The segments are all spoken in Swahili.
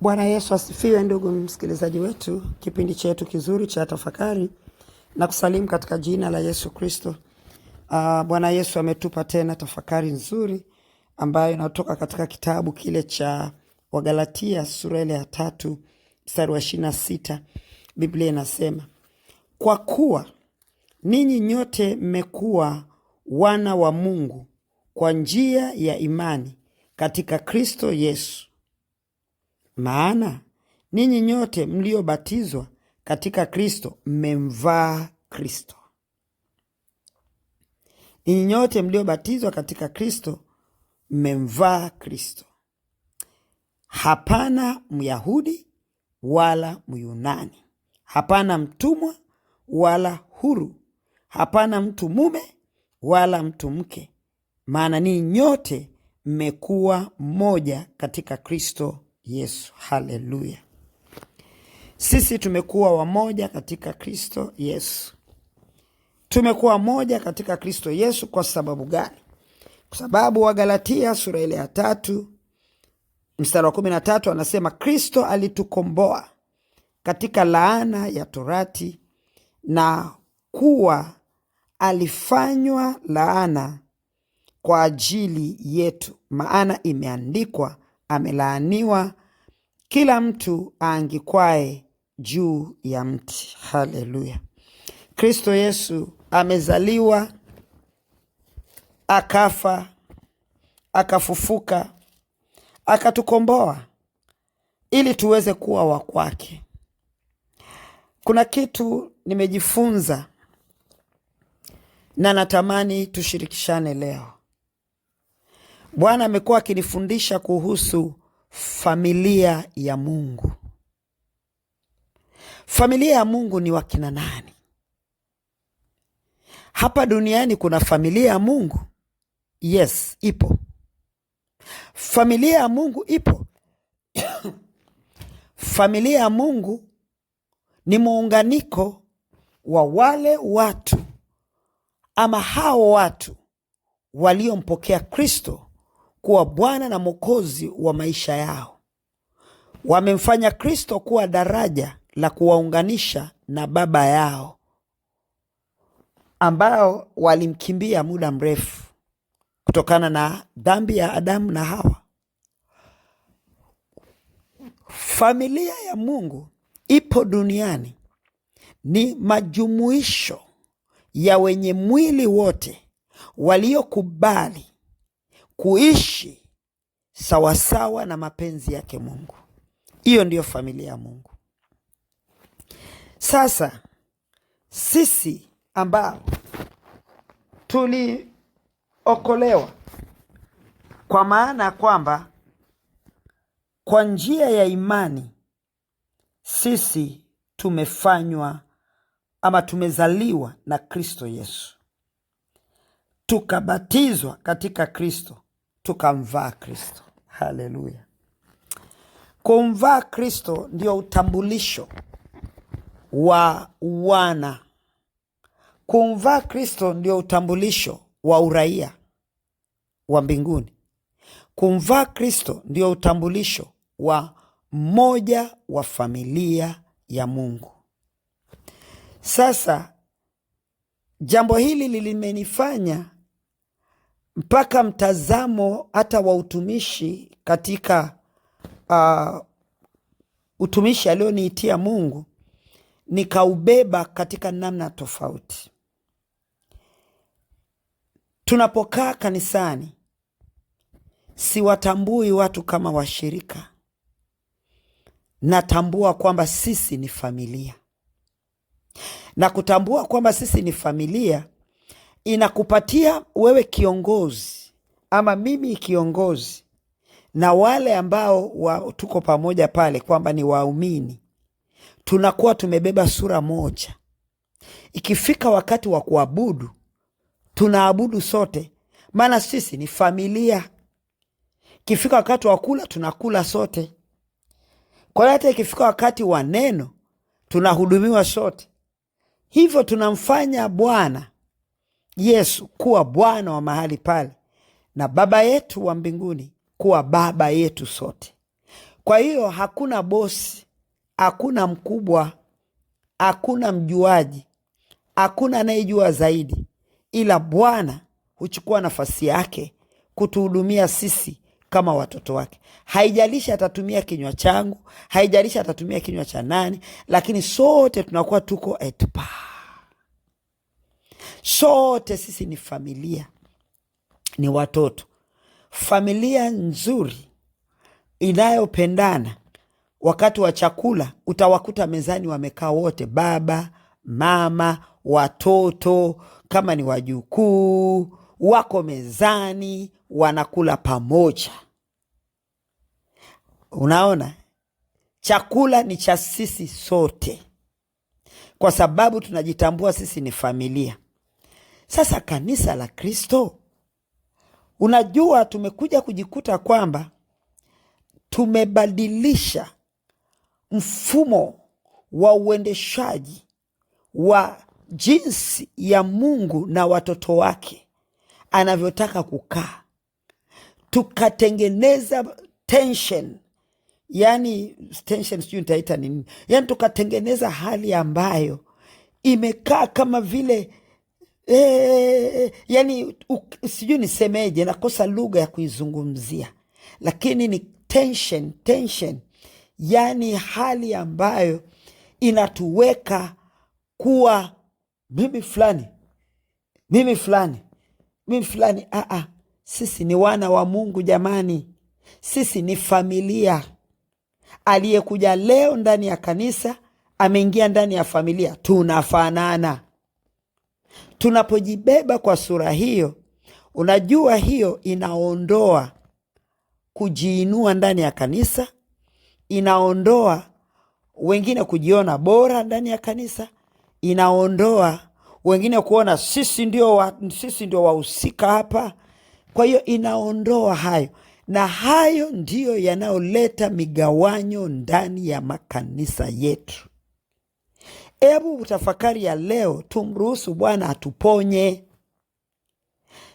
Bwana Yesu asifiwe, ndugu msikilizaji wetu, kipindi chetu kizuri cha tafakari na kusalimu katika jina la Yesu Kristo. Bwana Yesu ametupa tena tafakari nzuri ambayo inatoka katika kitabu kile cha Wagalatia sura ile ya 3 mstari wa 26. Biblia inasema, kwa kuwa ninyi nyote mmekuwa wana wa Mungu kwa njia ya imani katika Kristo Yesu. Maana ninyi nyote mliobatizwa katika Kristo mmemvaa Kristo. Ninyi nyote mliobatizwa katika Kristo mmemvaa Kristo. Hapana Myahudi wala Myunani, hapana mtumwa wala huru, hapana mtu mume wala mtu mke, maana ninyi nyote mmekuwa mmoja katika Kristo Yesu. Haleluya. Sisi tumekuwa wamoja katika Kristo Yesu. Tumekuwa moja katika Kristo Yesu kwa sababu gani? Kwa sababu Wagalatia sura ile ya 3 mstari wa 13 anasema, Kristo alitukomboa katika laana ya torati, na kuwa alifanywa laana kwa ajili yetu, maana imeandikwa, amelaaniwa kila mtu aangikwae juu ya mti. Haleluya. Kristo Yesu amezaliwa, akafa, akafufuka, akatukomboa ili tuweze kuwa wa kwake. Kuna kitu nimejifunza na natamani tushirikishane leo. Bwana amekuwa akinifundisha kuhusu familia ya Mungu. Familia ya Mungu ni wakina nani? Hapa duniani kuna familia ya Mungu? Yes, ipo. Familia ya Mungu ipo. Familia ya Mungu ni muunganiko wa wale watu ama hao watu waliompokea Kristo kuwa Bwana na Mwokozi wa maisha yao. Wamemfanya Kristo kuwa daraja la kuwaunganisha na Baba yao, ambao walimkimbia muda mrefu kutokana na dhambi ya Adamu na Hawa. Familia ya Mungu ipo duniani, ni majumuisho ya wenye mwili wote waliokubali kuishi sawasawa na mapenzi yake Mungu. Hiyo ndiyo familia ya Mungu. Sasa sisi ambao tuliokolewa, kwa maana kwamba kwa njia ya imani sisi tumefanywa ama tumezaliwa na Kristo Yesu, tukabatizwa katika Kristo, tukamvaa Kristo. Haleluya. Kumvaa Kristo ndio utambulisho wa wana. Kumvaa Kristo ndio utambulisho wa uraia wa mbinguni. Kumvaa Kristo ndio utambulisho wa mmoja wa familia ya Mungu. Sasa jambo hili limenifanya mpaka mtazamo hata wa utumishi katika utumishi alioniitia Mungu nikaubeba katika namna tofauti. Tunapokaa kanisani, siwatambui watu kama washirika. Natambua kwamba sisi ni familia. Na kutambua kwamba sisi ni familia inakupatia wewe kiongozi ama mimi kiongozi na wale ambao tuko pamoja pale kwamba ni waumini. Tunakuwa tumebeba sura moja. Ikifika wakati wa kuabudu, tunaabudu sote, maana sisi ni familia. Ikifika wakati wa kula, tunakula sote. Kwa hiyo hata ikifika wakati wa neno, tunahudumiwa sote. Hivyo tunamfanya Bwana Yesu kuwa Bwana wa mahali pale, na Baba yetu wa mbinguni kuwa baba yetu sote. Kwa hiyo hakuna bosi, hakuna mkubwa, hakuna mjuaji, hakuna anayejua zaidi, ila Bwana huchukua nafasi yake kutuhudumia sisi kama watoto wake. Haijalishi atatumia kinywa changu, haijalishi atatumia kinywa cha nani, lakini sote tunakuwa tuko at par. Sote sisi ni familia, ni watoto. Familia nzuri inayopendana, wakati wa chakula utawakuta mezani wamekaa wote, baba, mama, watoto, kama ni wajukuu, wako mezani wanakula pamoja. Unaona, chakula ni cha sisi sote, kwa sababu tunajitambua sisi ni familia. Sasa kanisa la Kristo, unajua, tumekuja kujikuta kwamba tumebadilisha mfumo wa uendeshaji wa jinsi ya Mungu na watoto wake anavyotaka kukaa. Tukatengeneza tension, yani tension sijui nitaita nini, yani tukatengeneza hali ambayo imekaa kama vile yani sijui nisemeje, nakosa lugha ya kuizungumzia, lakini ni tension, yani hali ambayo inatuweka kuwa mimi fulani. Sisi ni wana wa Mungu jamani, sisi ni familia. Aliyekuja leo ndani ya kanisa ameingia ndani ya familia, tunafanana. Tunapojibeba kwa sura hiyo, unajua hiyo inaondoa kujiinua ndani ya kanisa, inaondoa wengine kujiona bora ndani ya kanisa, inaondoa wengine kuona sisi ndio wahusika hapa. Kwa hiyo inaondoa hayo, na hayo ndiyo yanayoleta migawanyo ndani ya makanisa yetu. Hebu utafakari ya leo, tumruhusu Bwana atuponye.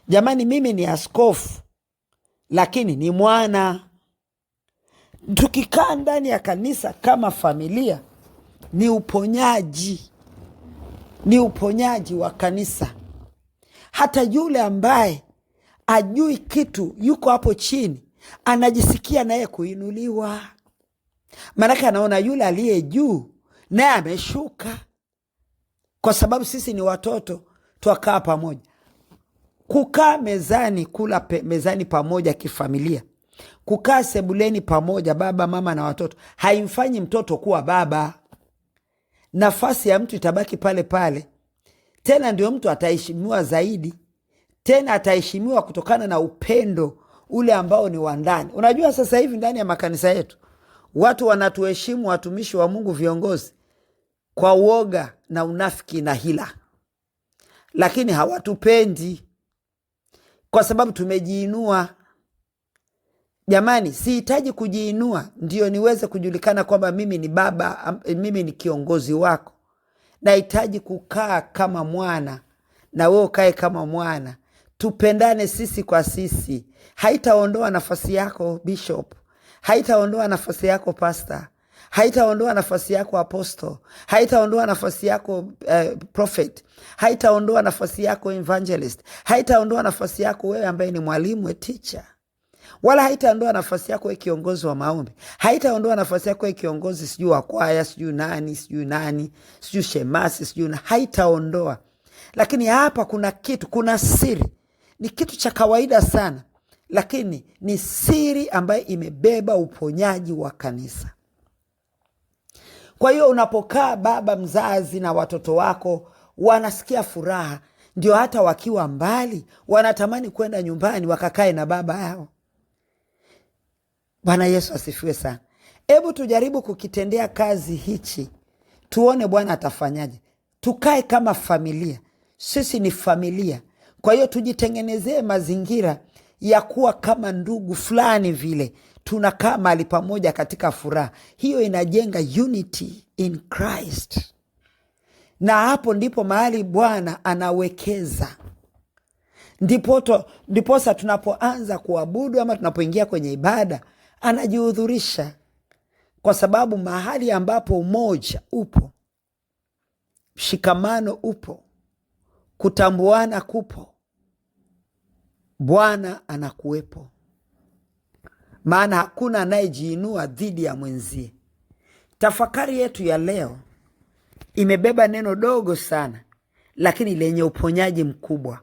Jamani, mimi ni askofu lakini ni mwana. Tukikaa ndani ya kanisa kama familia, ni uponyaji wa kanisa. Hata yule ambaye ajui kitu, yuko hapo chini, anajisikia naye kuinuliwa. Maanake anaona yule aliye juu naye ameshuka, kwa sababu sisi ni watoto, twakaa pamoja. Kukaa mezani, kula mezani pamoja kifamilia, kukaa sebuleni pamoja, baba, mama na watoto, haimfanyi mtoto kuwa baba. Nafasi ya mtu itabaki pale pale. Tena ndio mtu ataheshimiwa zaidi, tena ataheshimiwa kutokana na upendo ule ambao ni wa ndani. Unajua sasa hivi ndani ya makanisa yetu watu wanatuheshimu, watumishi wa Mungu, viongozi, kwa uoga na unafiki na hila, lakini hawatupendi kwa sababu tumejiinua. Jamani, sihitaji kujiinua ndio niweze kujulikana kwamba mimi ni baba, mimi ni kiongozi wako. Nahitaji kukaa kama mwana na wewe ukae kama mwana. Tupendane sisi kwa sisi. Haitaondoa nafasi yako bishop, haitaondoa nafasi yako pastor, haitaondoa nafasi yako apostle, haitaondoa nafasi yako prophet, haitaondoa nafasi yako evangelist, haitaondoa nafasi yako wewe ambaye ni mwalimu, teacher, wala haitaondoa nafasi yako wewe kiongozi wa maombi, haitaondoa nafasi yako wewe kiongozi sijui wa kwaya, sijui nani, sijui shemasi, sijui haitaondoa. Lakini hapa kuna kitu, kuna siri. Ni kitu cha kawaida sana, lakini ni siri ambayo imebeba uponyaji wa kanisa. Kwa hiyo unapokaa baba mzazi na watoto wako, wanasikia furaha. Ndio hata wakiwa mbali wanatamani kwenda nyumbani wakakae na baba yao. Bwana Yesu asifiwe sana. Hebu tujaribu kukitendea kazi hichi, tuone Bwana atafanyaje. Tukae kama familia. Sisi ni familia. Kwa hiyo tujitengenezee mazingira ya kuwa kama ndugu fulani vile. Tunakaa mahali pamoja katika furaha. Hiyo inajenga unity in Christ. Na hapo ndipo mahali Bwana anawekeza. Ndiposa tunapoanza kuabudu ama tunapoingia kwenye ibada, anajihudhurisha. kwa sababu mahali ambapo umoja upo, mshikamano upo, kutambuana kupo, Bwana anakuwepo. Maana hakuna anayejiinua dhidi ya mwenzie. Tafakari yetu ya leo imebeba neno dogo sana, lakini lenye uponyaji mkubwa.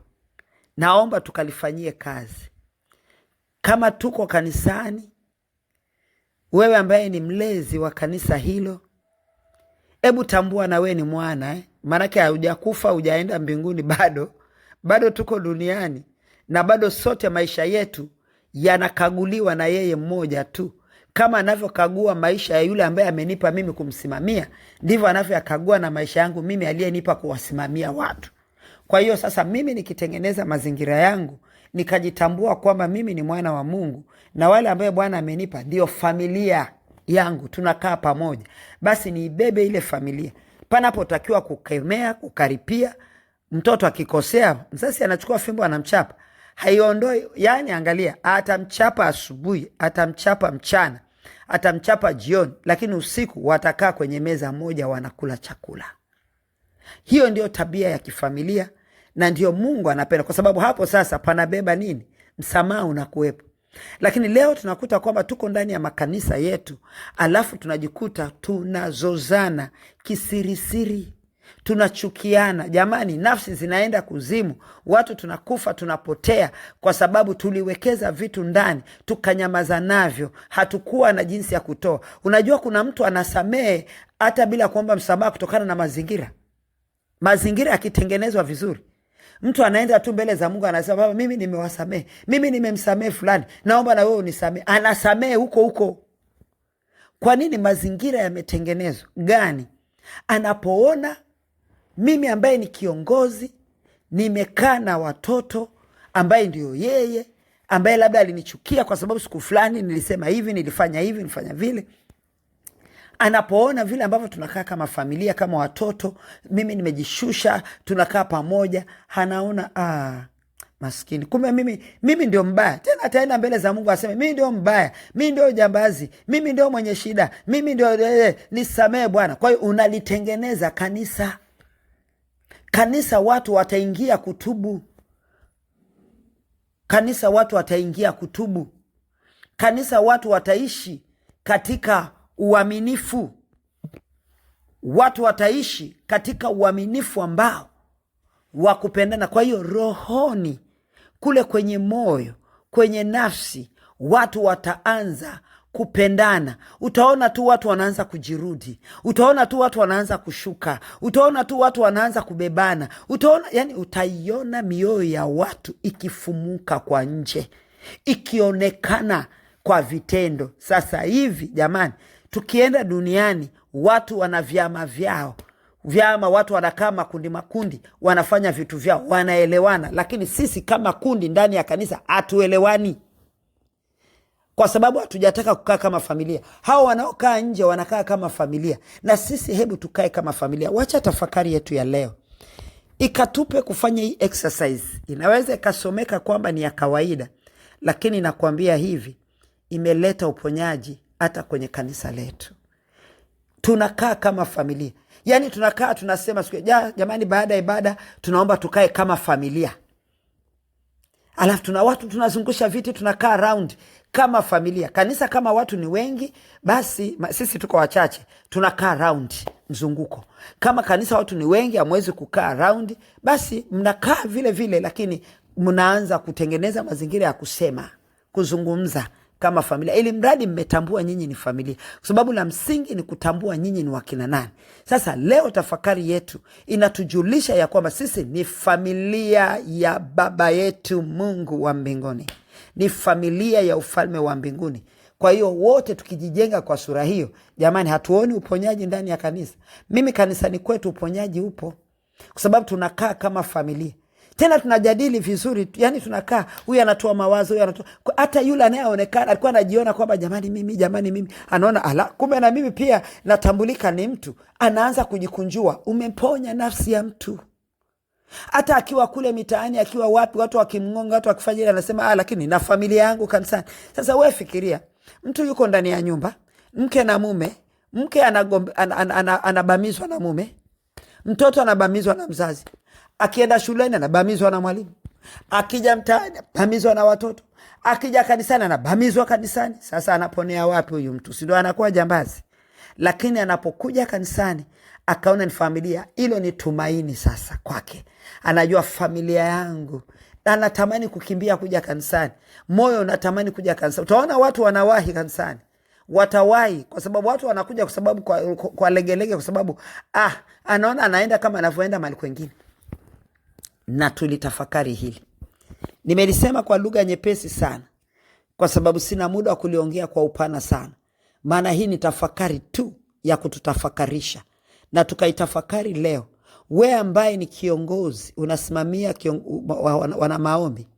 Naomba tukalifanyie kazi. Kama tuko kanisani, wewe ambaye ni mlezi wa kanisa hilo, hebu tambua na wewe ni mwana Maanake haujakufa, hujaenda mbinguni bado tuko duniani, na bado sote maisha yetu yanakaguliwa na yeye mmoja tu. Kama anavyokagua maisha ya yule ambaye amenipa mimi kumsimamia, ndivyo anavyoyakagua na maisha yangu mimi aliyenipa kuwasimamia watu. Kwa hiyo sasa mimi nikitengeneza mazingira yangu, nikajitambua kwamba mimi ni mwana wa Mungu na wale ambaye Bwana amenipa ndio familia yangu, tunakaa pamoja, basi niibebe ile familia. Panapotakiwa kukemea, kukaripia, mtoto akikosea, mzazi anachukua fimbo anamchapa. Haiondoi, yani angalia, atamchapa asubuhi, atamchapa mchana, atamchapa jioni, lakini usiku watakaa kwenye meza moja wanakula chakula. Hiyo ndio tabia ya kifamilia na ndio Mungu anapenda, kwa sababu hapo sasa panabeba nini? Msamaha unakuwepo. Lakini leo tunakuta kwamba tuko ndani ya makanisa yetu, alafu tunajikuta tunazozana kisirisiri, tunachukiana. Jamani, nafsi zinaenda kuzimu, watu tunakufa, tunapotea kwa sababu tuliwekeza vitu ndani, tukanyamaza navyo, hatukuwa na jinsi ya kutoa. Unajua kuna mtu anasamehe hata bila kuomba msamaha kutokana na mazingira yakitengenezwa vizuri. Mtu anaenda tu mbele za Mungu anasema, Baba, mimi nimewasamehe, mimi nimemsamehe fulani, naomba na wewe unisamehe. Anasamehe huko. Kwa nini? Mazingira yametengenezwa gani? Anapoona mimi ambaye ni kiongozi nimekaa na watoto ambaye ndio yeye, ambaye labda alinichukia kwa sababu siku fulani nilisema hivi, nilifanya hivi, nilifanya vile. Anapoona vile ambavyo tunakaa kama familia, kama watoto, mimi nimejishusha, tunakaa pamoja, anaona maskini, kumbe mimi ndio mbaya. Tena ataenda mbele za Mungu aseme, mimi ndio mbaya, mimi ndio jambazi, mimi ndio mwenye shida, mimi ndio nisamehe Bwana. Kwa hiyo unalitengeneza kanisa watu wataingia kutubu. Kanisa watu wataishi katika uaminifu. Watu wataishi katika uaminifu ambao wa kupendana. Kwa hiyo rohoni, kule kwenye moyo, kwenye nafsi, watu wataanza kupendana. Utaona tu watu wanaanza kujirudi, utaona tu watu wanaanza kushuka, utaona tu watu wanaanza kubebana, utaiona mioyo ya watu ikifumuka kwa nje, ikionekana kwa vitendo. Sasa hivi jamani, tukienda duniani, watu wana vyama, watu wanakaa makundi, wanafanya vitu vyao, wanaelewana. Lakini sisi kama kundi ndani ya kanisa hatuelewani, kwa sababu hatujataka kukaa kama familia. Hao wanaokaa nje wanakaa kama familia, na sisi hebu tukae kama familia. Wacha tafakari yetu ya leo ikatupe kufanya hii exercise. Inaweza ikasomeka kwamba ni ya kawaida, lakini nakwambia hivi, imeleta uponyaji hata kwenye kanisa letu. Tunakaa kama familia. Yani tunakaa tunasema jamani, baada ya ibada tunaomba tukae kama familia. Alafu watu tunazungusha viti, tunakaa round kama familia. Kanisa kama watu ni wengi, basi sisi tuko wachache, tunakaa round mzunguko. Kama kanisa watu ni wengi, hamwezi kukaa round, basi mnakaa vile, lakini mnaanza kutengeneza mazingira ya kusema, kuzungumza kama familia, ili mradi mmetambua nyinyi ni familia, kwa sababu la msingi ni kutambua nyinyi ni wakina nani. Sasa leo tafakari yetu inatujulisha ya kwamba sisi ni familia ya Baba yetu Mungu wa mbinguni, ni familia ya ufalme wa mbinguni. Kwa hiyo wote tukijijenga kwa sura hiyo, jamani, hatuoni uponyaji ndani ya kanisa. Mimi kanisani kwetu uponyaji upo, kwa sababu tunakaa kama familia. Tena tunajadili vizuri, yani tunakaa, huyu anatoa mawazo, huyu anatoa. Hata yule anayeonekana alikuwa anajiona kwamba jamani mimi, anaona kumbe na mimi pia natambulika ni mtu, anaanza kujikunjua. Umeponya nafsi ya mtu. Hata akiwa kule mitaani, akiwa wapi, watu wakimngonga, watu wakifanya ile, anasema lakini na familia yangu kanisani. Sasa wewe fikiria, mtu yuko ndani ya nyumba, mke na mume, mke anabamizwa na mume, mtoto anabamizwa na mzazi, akienda shuleni anabamizwa na mwalimu, akija mtaani anabamizwa na watoto, akija kanisani anabamizwa kanisani. Sasa anaponea wapi huyu mtu? Si ndio anakuwa jambazi? Lakini anapokuja kanisani akaona ni familia, hilo ni tumaini sasa kwake. Anajua familia yangu, anatamani kukimbia kuja kanisani. Moyo unatamani kuja kanisani. Utaona watu wanawahi kanisani, watawahi kwa sababu watu wanakuja kwa sababu kwa legelege, kwa sababu anaona anaenda kama anavyoenda mahali kwengine. Na tulitafakari hili. Nimelisema kwa lugha nyepesi sana kwa sababu sina muda wa kuliongea kwa upana sana. Maana hii ni tafakari tu ya kututafakarisha, na tukaitafakari leo. We ambaye ni kiongozi, unasimamia wana maombi,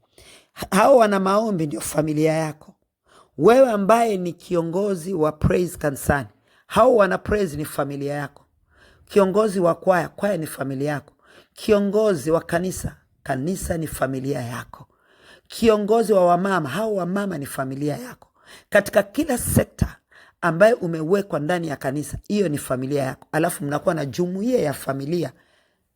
hao wana maombi ndio familia yako. Wewe ambaye ni kiongozi wa praise kanisani, hao wana praise ni familia yako. Kiongozi wa kwaya, kwaya ni familia yako. Kiongozi wa kanisa, kanisa ni familia yako. Kiongozi wa wamama, hao wamama ni familia yako. Katika kila sekta ambaye umewekwa ndani ya kanisa, hiyo ni familia yako. Alafu mnakuwa na jumuiya ya familia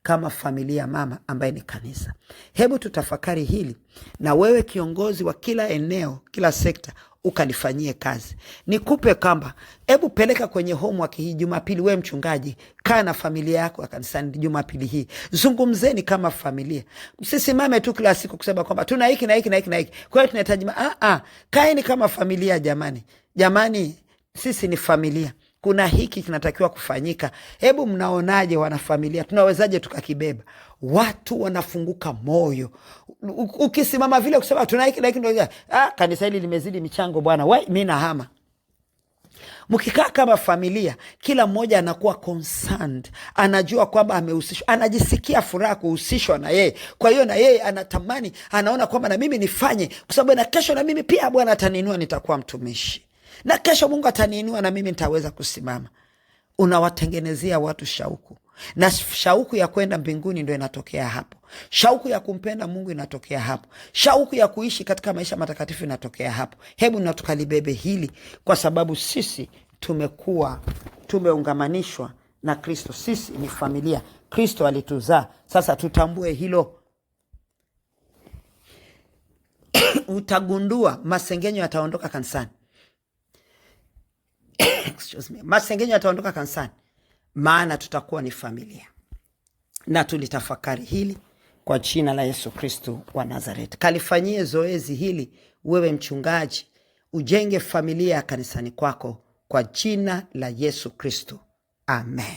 kama familia mama ambaye ni kanisa. Hebu tutafakari hili, na wewe kiongozi wa kila eneo, kila sekta, ukalifanyie kazi. Nikupe kamba, hebu peleka kwenye homework hii Jumapili. Wewe mchungaji, kaa na familia yako ya kanisani Jumapili hii. Zungumzeni kama familia. Msisimame tu kila siku kusema kwamba tuna hiki na hiki na hiki na hiki, kwa hiyo tunahitaji kaeni kama familia jamani. Jamani, sisi ni familia. Kuna hiki kinatakiwa kufanyika. Hebu mnaonaje wanafamilia? Tunawezaje tukakibeba? Watu wanafunguka moyo. Ukisimama vile kusema tuna hiki na hiki ndio kanisa hili limezidi michango bwana, mimi nahama. Mkikaa kama familia, kila mmoja anakuwa concerned, anajua kwamba amehusishwa, anajisikia furaha kuhusishwa na yeye. Kwa hiyo na yeye anatamani, anaona kwamba na mimi nifanye, kwa sababu na kesho na mimi pia Bwana ataninua, nitakuwa mtumishi. Na kesho Mungu ataniinua na mimi nitaweza kusimama. Unawatengenezea watu shauku. Na shauku ya kwenda mbinguni ndio inatokea hapo. Shauku ya kumpenda Mungu inatokea hapo. Shauku ya kuishi katika maisha matakatifu inatokea hapo. Hebu na tukalibebe hili, kwa sababu sisi tumeungamanishwa na Kristo. Sisi ni familia. Kristo alituzaa. Sasa tutambue hilo. Utagundua masengenyo yataondoka kanisani. Masengenyo yataondoka kanisani, maana tutakuwa ni familia. Na tulitafakari hili kwa jina la Yesu Kristo wa Nazareti. Kalifanyie zoezi hili wewe mchungaji, ujenge familia ya kanisani kwako kwa jina la Yesu Kristo. Amen.